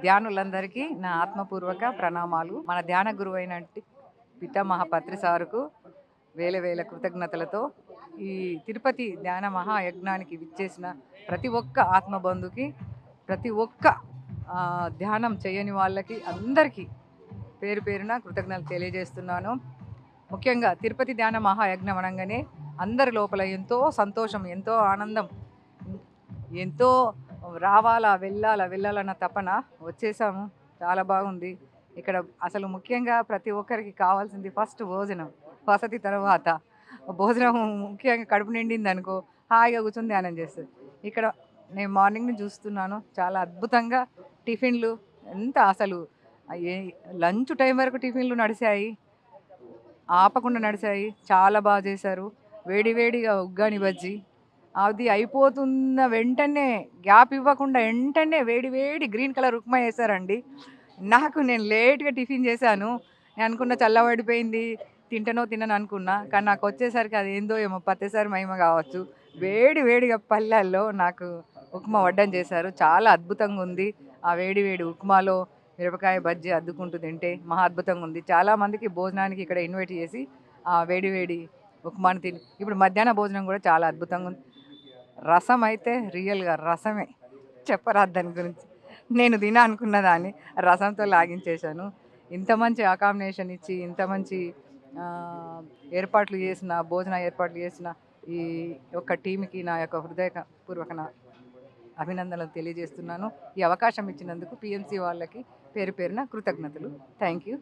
ధ్యానులందరికీ నా ఆత్మపూర్వక ప్రణామాలు. మన ధ్యాన గురువైన పితామహ పత్రి సారుకు వేల వేల కృతజ్ఞతలతో ఈ తిరుపతి ధ్యాన మహాయజ్ఞానికి విచ్చేసిన ప్రతి ఒక్క ఆత్మబంధుకి, ప్రతి ఒక్క ధ్యానం చేయని వాళ్ళకి అందరికీ పేరు పేరున కృతజ్ఞతలు తెలియజేస్తున్నాను. ముఖ్యంగా తిరుపతి ధ్యాన మహాయజ్ఞం అనగానే అందరి లోపల ఎంతో సంతోషం, ఎంతో ఆనందం, ఎంతో రావాలా వెళ్ళాలన్న తపన. వచ్చేసాము, చాలా బాగుంది ఇక్కడ. అసలు ముఖ్యంగా ప్రతి ఒక్కరికి కావాల్సింది ఫస్ట్ భోజనం, వసతి తర్వాత భోజనం. ముఖ్యంగా కడుపు నిండింది అనుకో, హాయిగా కూర్చొని ధ్యానం చేస్తుంది. ఇక్కడ నేను మార్నింగ్ నుంచి చూస్తున్నాను, చాలా అద్భుతంగా టిఫిన్లు ఎంత అసలు లంచ్ టైం వరకు టిఫిన్లు నడిచాయి, ఆపకుండా నడిచాయి. చాలా బాగా చేశారు. వేడివేడిగా ఉగ్గాని బజ్జీ, అది అయిపోతున్న వెంటనే గ్యాప్ ఇవ్వకుండా వెంటనే వేడి వేడి గ్రీన్ కలర్ ఉప్మా వేశారండి. నేను లేట్గా టిఫిన్ చేశాను, నేను అనుకున్న చల్లబడిపోయింది, తినను అనుకున్నా. కానీ నాకు వచ్చేసరికి అది ఏందో ఏమో పత్తేసారి మహిమ కావచ్చు, వేడి వేడిగా పల్లెల్లో నాకు ఉప్మా వడ్డం చేశారు. చాలా అద్భుతంగా ఉంది. ఆ వేడి వేడి ఉప్మాలో మిరపకాయ బజ్జీ అద్దుకుంటూ తింటే మహా అద్భుతంగా ఉంది. చాలామందికి భోజనానికి ఇక్కడ ఇన్వైట్ చేసి ఆ వేడి వేడి ఉప్మాని తిని, ఇప్పుడు మధ్యాహ్న భోజనం కూడా చాలా అద్భుతంగా ఉంది. రసం అయితే రియల్గా రసమే, చెప్పరాదు దాని గురించి. నేను అనుకున్న దాన్ని రసంతో లాగించేశాను. ఇంత మంచి అకామిడేషన్ ఇచ్చి, ఇంత మంచి ఏర్పాట్లు చేసిన, భోజన ఏర్పాట్లు చేసిన ఈ యొక్క టీంకి నా యొక్క హృదయపూర్వక అభినందనలు తెలియజేస్తున్నాను. ఈ అవకాశం ఇచ్చినందుకు పిఎంసి వాళ్ళకి పేరు పేరున కృతజ్ఞతలు. Thank you.